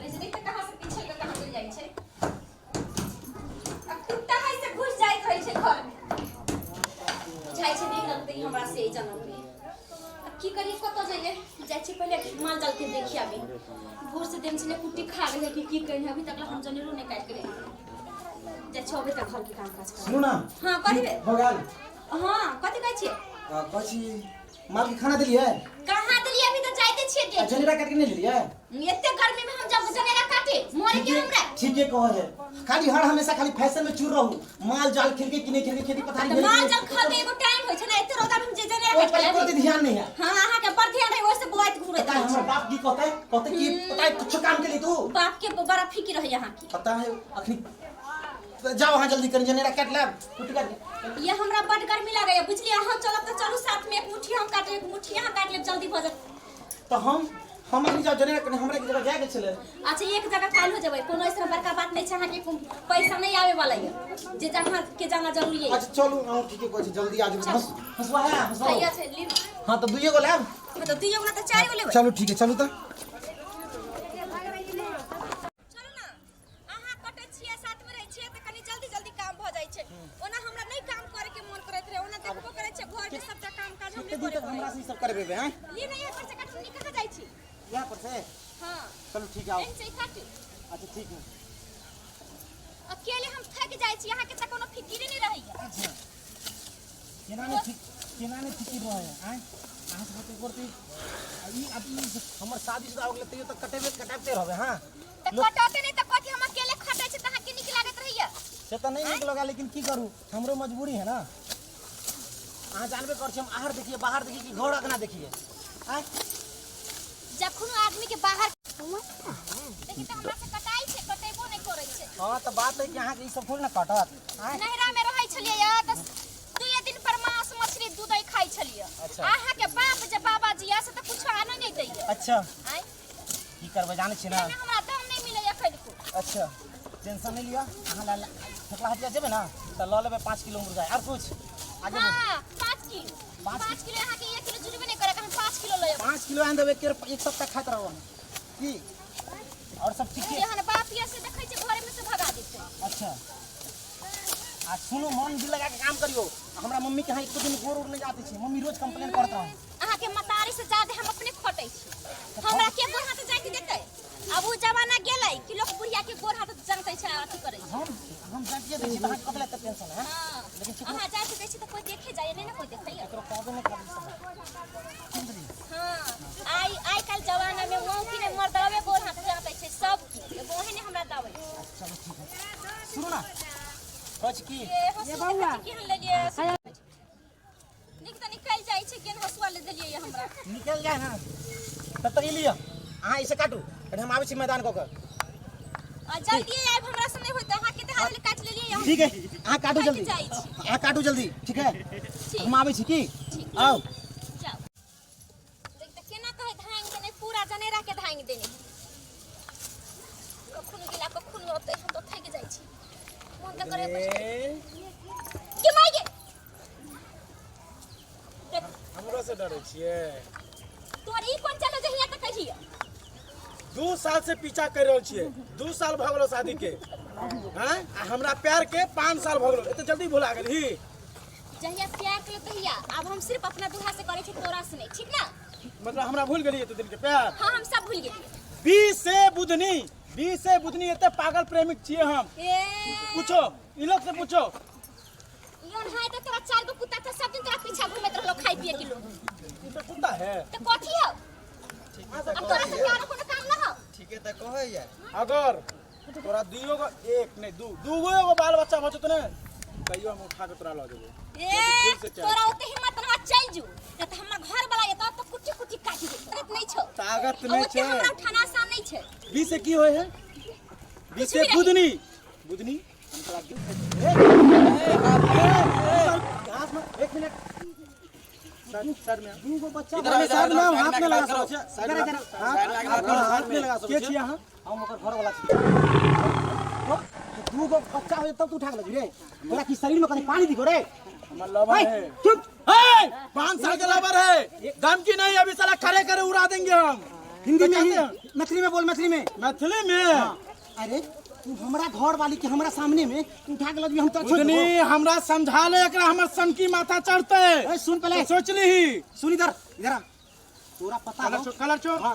ऐसे देख कहां से पीछे के कहां चल जाई छै। अब कुत्ता है से घुस जाइत रहै छै घर में। बुझाई छै नहीं लगतै हमरा से ई जन्म में। अब की करिए कत जाइए जाय छी पहले माल जाल के देखिया भी। भोर से दिन से कुट्टी खा गए कि कहीं अभी तक हम जनेरो नहीं काट के ले। जे छबे तक घर के काम काज कर। सुनो ना। हां कथि हो गेल। हां कथि कहै छी? कथि माल के खाना देलिए? कहां देलिए अभी तो जाइते छिए दे। जनेरा काट के नहीं लेलिए? एते गर्मी में हम जब जनेरा काटे मोरे के हमरा। ठीक है कहो है। खाली हर हमेशा खाली फैशन में चूर रहू। माल जाल खेल के किने खेल के खेती पथारी भेल। माल जाल खा के एगो टाइम होय छै ना एते रोदा में जे जनेरा काट के कोई ध्यान नहीं है। हां अहाँ के पर ध्यान रहे ओसे बुआइत घुरे। पता है हमर बाप की कहते कि पता है कुछ काम के लिए तू बाप के बड़ा फिक्र रहे यहां की। पता है अखनी जाओ वहां जल्दी कर जनेरा काट ले कुट्टी काट। ये हमरा बड गर्मी लागय बुझलिए। अहाँ चलब त चलू साथ में एक मुट्ठी हम काट एक मुट्ठी अहाँ काट ले जल्दी भ जात। तो हम अखनी जाओ जनेरा कने हमरा के जगह जाय के छले। अच्छा एक जगह काल हो जेबै कोनो ऐसा बड़का बात नहीं छै। अहाँ के पैसा नहीं आवे वाला है जे जहां के जाना जरूरी है। अच्छा चलू हम ठीक है कोई जल्दी आ जाओ। हंसवा है हंसवा। भैया से ली। हां तो दुइयो गो लेब। तो दुइयो गो ना तो चार गो लेबै। चलो ठीक है चलू तो। हमरा से सब करबे हैं। ये नहीं है पर से काट निकल जाई छी। यहां पर से? हां चलो ठीक है आओ। ऐसे काट। अच्छा ठीक है। अकेले हम थक जाई छी यहां के त कोनो फिकिर नहीं रही है। अच्छा केना ने फिकिर रहे हैं हैं। अहां से बात करते ई अभी हमर शादी शुदा हो गेल तइयो त कटाबते रहबे। हां त कटाते नहीं त कथि हम अकेले खटै छी त अहां के नीक लागत रही है। से त नहीं नीक लगा लेकिन की करू हमरो मजबूरी है ना। अहाँ जानबे कर छी हम आहार देखिए बाहर देखिए कि घर अगना देखिए। हैं जखनो आदमी के बाहर देखि त हमरा से कटाई छै कटेबो नहीं करै छै। हां त बात है कि अहाँ के ई सब थोड़ी ना कटत। नहरा में रहै छलिए या त 2 दिन पर मांस मछली दूध ही खाई छलिए। अहाँ के बाप जे बाबाजी या से त कुछ आना नहीं दैए। अच्छा हैं की करबे जाने छी ना हमरा दाम नहीं मिलै खैलको। अच्छा टेंशन नहीं लिया। अहाँ ला ठकला हटिया जेबे ना त ल लेबे 5 किलो मुर्गा और कुछ आगे। हां 5 किलो अहाँ के 1 किलो जुड़बे नहीं करे हम 5 किलो लेब। 5 किलो आन देबे एक सप्ताह खात रहब की और सब ठीक है। यहाँ बाप ये से देखै छै घरे में से भगा देते। अच्छा आज सुनो मन दिल लगा के काम करियो। हमरा मम्मी के हां एक दिन गोर उड़ नहीं जाते छी। मम्मी रोज कंप्लेन करत रह। अहाँ के मतारी से ज्यादा हम अपने खटै छी। हमरा के गोर हाथ जाके देतै। अब वो जमाना गेलै कि लोग बुढ़िया के गोर हाथ जानतै छै अथी करै छै। हम जाके दै छी त हाथ कतले त टेंशन है। लेकिन अहाँ जाके दै छी त कोई देखे जाय नहीं ना कोई देखै। एकरो कहबे नहीं करी सब। हां आई काल जमाना में वो कि ने मर्दवे गोर हाथ जानतै छै सब की ओहे ने हमरा दावै। चलो ठीक है सुनो ना कछ की ये बौआ की हम ले लिए निक त निकल जाय छै केन हसुआ ले देलिए ये हमरा निकल जाए ना तब तक लियो। अहाँ इसे काटू फिर हम आबै छी मैदान क के। जल्दी आइब हमरा से नहीं होत अहाँ के हाथ ले काट लेलिए हम। ठीक है अहाँ काटू जल्दी। अहाँ काटू जल्दी ठीक है हम आबै छी की आओ। जाओ देख त केना कहे धांग देने पूरा जनेरा के धांग देने। कखुन गेला कखुन होतै हम तो थक जाई छी। मन त करे के माइगे हमरो से डरै छियै। तोर ई कोन चलो जे हिया त कहिए 2 साल से पीछा कर रहल छियै। 2 साल भ गेलो शादी के हैं आ हमरा प्यार के 5 साल भ गेलो एते जल्दी भुला गेलही। जहिया प्यार के तहिया अब हम सिर्फ अपना दूल्हा से करे छी तोरा से नहीं ठीक ना। मतलब हमरा भूल गेलिए तू दिन के प्यार। हां हम सब भूल गेलिए। 20 से बुधनी एते पागल प्रेमिक छियै हम। पूछो ई लोग से पूछो। योन हाय त तोरा 4 गो कुत्ता त सब दिन तोरा पीछा घुमत रहलो खाई पिए के लोग। ई तो कुत्ता है त कथि हो अब तोरा से प्यार कोनो काम ना हो। ठीक है त कहै यार अगर तोरा दुइयो गो एक नहीं दू गो बाल बच्चा बचत ने कहियो हम उठा के तोरा ल देबो। तोरा ओते हिम्मत ना चल जू त हमरा घर वाला ये त कुटी काटी दे ताकत नहीं छो। ताकत नहीं छै हमरा उठाना आसान नहीं छै। 20 से की होय है 20 से बुधनी हम तोरा एक मिनट सर में दूगो बच्चा साथ में हाथ में लगा सको हाथ में लगा सको के छी अहाँ हम ओकर घर वाला छी। दूगो बच्चा हो तब तू उठा के लगी रे तोरा की शरीर में कहीं पानी दिखो रे। हमर लवर है चुप 5 साल के लवर है धमकी नहीं अभी साला खड़े करे उड़ा देंगे हम। हिंदी में बताते ही मैथिली में बोल, मैथिली में। मैथिली में अरे तू हमरा घर वाली के हमरा सामने में तू उठा के लगी हम तो छोड़ बुधनी देबो। हमरा समझा ले, एकरा हमर सन की माथा चढ़ते। ए सुन पहले, सोच ली सुन इधर इधर आ। तोरा पता हो कलर चो हां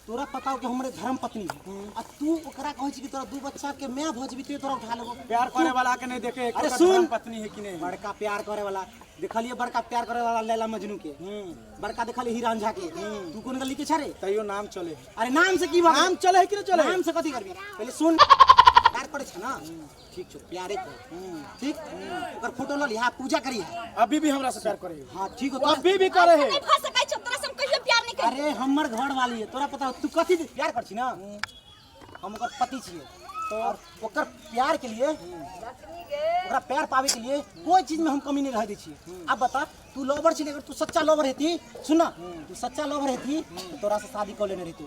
तोरा पता हो कि हमरे धर्म पत्नी है आ तू ओकरा कहै छी कि तोरा दू बच्चा के मैं भजबी ते तोरा उठा लेबो। प्यार करे वाला के नहीं देखे अरे सुन, पत्नी है कि नहीं। बड़का प्यार करे वाला देखलिए, बड़का प्यार करे वाला लैला मजनू के, बड़का देखलिए हीरा रांझा के। तू कौन गली के छरे तैयो नाम चले। अरे नाम से की बात, नाम चले है कि नहीं चले। नाम से कथी करबी पहले सुन। प्यार करे छ ना, ठीक छ, प्यारे कर ठीक। ओकर फोटो ल लिहा, पूजा करी। अभी भी हमरा से प्यार करे। हां ठीक हो, अभी भी करे है। नहीं फंस सकै छ, तोरा से हम कहियो प्यार नहीं कर। अरे हमर घर वाली है, तोरा पता हो तू कथी प्यार कर छी ना। हम ओकर पति छिए, और ओकर प्यार के लिए, ओकरा प्यार पावे के लिए कोई चीज में हम कमी नहीं रह दै छी। अब बता, तू लवर छी, अगर तू सच्चा लवर रहती, सुन ना, तू सच्चा लवर रहती तो तोरा से शादी कर लेने रहती।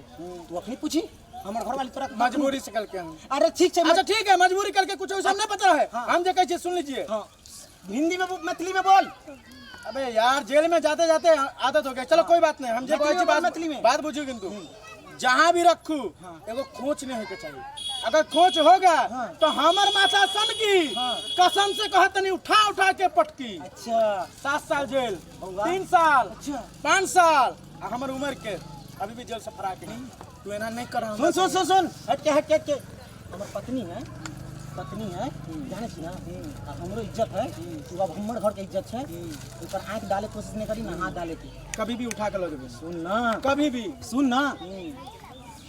तू अखनी पूछी हमर घर वाली तोरा मजबूरी से कल के हम। अरे ठीक है, अच्छा ठीक है, मजबूरी करके कुछ वैसा नहीं पता है। हम जो कहे सुन लीजिए। हाँ हिंदी में मैथिली में बोल। अबे यार जेल में जाते जाते आदत हो गया। चलो कोई बात नहीं, हम जो मैथिली में बोल, मैथिली में। बात बुझू किंतु जहाँ भी रखू एगो खोच नहीं होके चाहिए। अगर खोच होगा तो हमर माथा सन की कसम से कहत नहीं, उठा उठा के पटकी। अच्छा 7 साल जेल, होगा? 3 साल, अच्छा 5 साल। हमर उम्र के अभी भी जेल से फरार के नहीं। तू एना नहीं कर। सुन सुन सुन सुन, हट के हमर पत्नी है, पत्नी है, जाने छी ना, आ हमरो इज्जत है। तू अब हमर घर के इज्जत है, ऊपर आंख डाले कोशिश नहीं करी ना, हाथ डाले की। कभी भी उठा के लो जेबे। सुन ना, कभी भी सुन ना,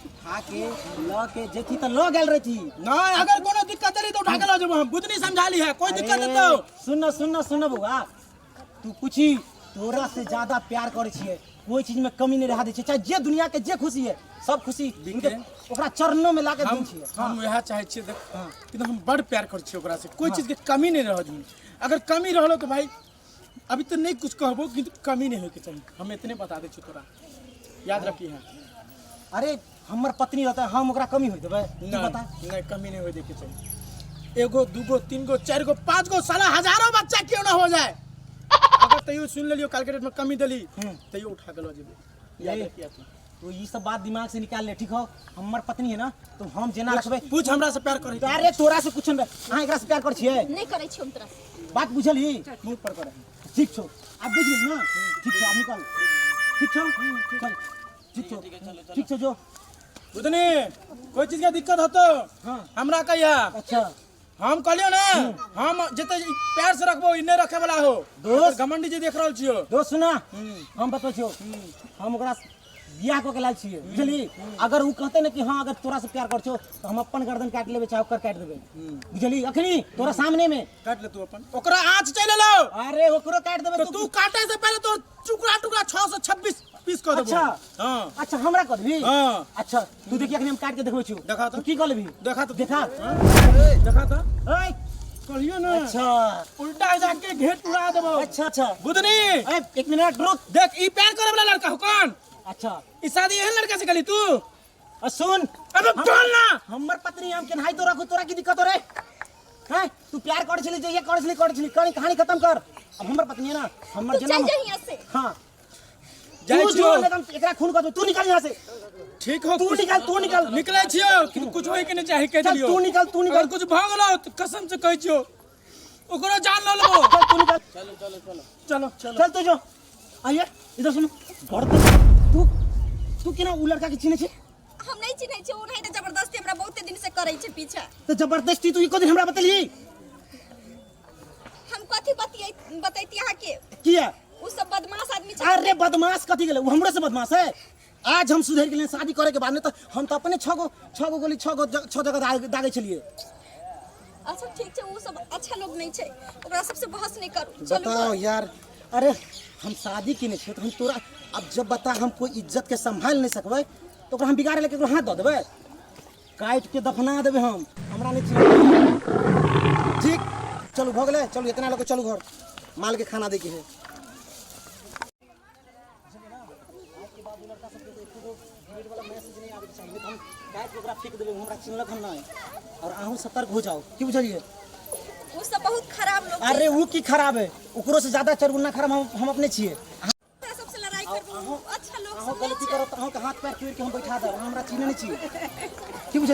उठा के ल के जेथी त ल गेल रही। ना, अगर कोनो दिक्कत रही तो उठा के लो जेबे। हम बुद्धि समझा ली है, कोई दिक्कत है तो सुन ना बउआ, तू पूछी तोरा से ज्यादा प्यार करे छिए, कोई चीज में कमी नहीं रहा दे छिए। चाहे जे दुनिया के जे खुशी है, सब खुशी ओकरा चरणों में लाके दै छिए। हम यह चाहे छिए देख कि हम बड़ प्यार कर छिए ओकरा से, कोई चीज के कमी नहीं रह दी। अगर कमी रहलो तो भाई अभी तो नहीं कुछ कहबो, किंतु कमी नहीं होके चाहिए। हम इतने बता दे छी तोरा, याद रखी है। अरे हमर पत्नी रहता है, हम ओकरा कमी होई देबे? तू बता। नहीं कमी नहीं होए देखे चाहिए। एगो दूगो 3 गो 4 गो 5 गो साला हजारों बच्चा क्यों ना हो जाए, अगर तैयो सुन लियो कैलकुलेट में कमी दली तैयो उठा के लो जेबे। याद रखिए तो ये सब बात दिमाग से निकाल ले, ठीक हो। हमर पत्नी है ना, तो हम जेना रखबे। पूछ हमरा से प्यार करे। अरे तोरा से कुछ नहीं, हां एकरा से प्यार कर छिए। नहीं करे छी हम तोरा से। बात बुझली, मुंह पर करे। ठीक छो, अब बुझली ना। ठीक छो, अब निकल। ठीक छो, चल। ठीक छो, ठीक छो जो। बुधनी कोई चीज का दिक्कत हो तो हमरा कहिया। अच्छा हम कहलियो ना, हम जते प्यार से रखबो, इन्ने रखे वाला हो। दोस्त घमंडी जी देख रहल छियो। दोस्त सुना, हम बतो छियो, हम ओकरा बियाह को के लाल छिए, बुझली। अगर उ कहते ना कि हां अगर तोरा से प्यार कर छो तो हम अपन गर्दन काट लेबे, चाहे ओकर काट देबे, बुझली। अखनी तोरा सामने में काट ले तू अपन, ओकरा आंच चले लो। अरे ओकरो काट देबे। तो तू काटे से पहले तो टुकड़ा टुकड़ा 626 पीस कर देबो। अच्छा हां अच्छा, हमरा कर देबी। हां अच्छा तू देखिए, अखनी हम काट के देखबै छियो। देखा तो की कर लेबी? देखा तो देखा। देखा तो ए कहियो ना। अच्छा उल्टा जाके घेट उड़ा देबो। अच्छा अच्छा, बुधनी ए एक मिनट रुक। देख ई प्यार करे वाला लड़का हो कौन? अच्छा ई शादी एहन लड़का से कली तू? सुन, अबे बोल ना। हमर पत्नी हम के नाई तो रखो, तोरा की दिक्कत हो रे? हैं तू प्यार कर छली, जे ये कर छली कहानी खत्म कर। अब हमर पत्नी है ना, हमर तू जन्म। चल जा यहाँ से। हां जाय तू छियो। जो एकदम एकरा खून कर दे। तू निकल यहाँ से। ठीक हो, तू निकल। निकले छियो कि कुछ होय के नहीं चाहे के चल दियो। तू निकल। अगर कुछ भाग लो तो कसम से कह छियो ओकरो जान ल लो। चल तू निकल। चलो चल तू जो आइए इधर सुन। घर पे तू केना उ लड़का के चिन्हे छे? हम नहीं चिन्है छी, उ नहीं त जबरदस्ती हमरा बहुते दिन से करै छै पीछा। तो जबरदस्ती तू एको दिन हमरा बतेली? हम कथि बतैती अहाँ के? किया? उ सब बदमाश आदमी छै। अरे बदमाश कथी गेले? उ हमरो से बदमाश है। आज हम सुधर गेलिए शादी करे के बाद में, तो हम तो अपने 6 गो गोली 6 जगह दागे छलिए। अच्छा ठीक छै, उ सब अच्छा लोग नहीं छै, ओकरा सबसे बहस नहीं करू। चलो बताओ यार, अरे हम शादी की नहीं छे तो हम तोरा अब जब बता हम कोई इज्जत के संभाल नहीं सकबै तो ओकरा हम बिगाड़ लेके हाथ दे देबै, काट के दफना देबै। हम हमरा नहीं चाहिए। ठीक चलो भ गेलै, चलो इतना लोग चलो घर, माल के खाना दे के है। और आहू सतर्क हो जाओ, की बुझलिए? उ सब बहुत खराब लोग छै। अरे वो की खराब है, ओकरो से ज्यादा चरगुना खराब हम अपने छिए। सबसे लड़ाई करबो, अच्छा लोग अहाँ सब गलती करो तो अहाँ के हाथ पैर तोड़ के हम बैठा दे हमरा चीने नहीं चाहिए की बुझलिए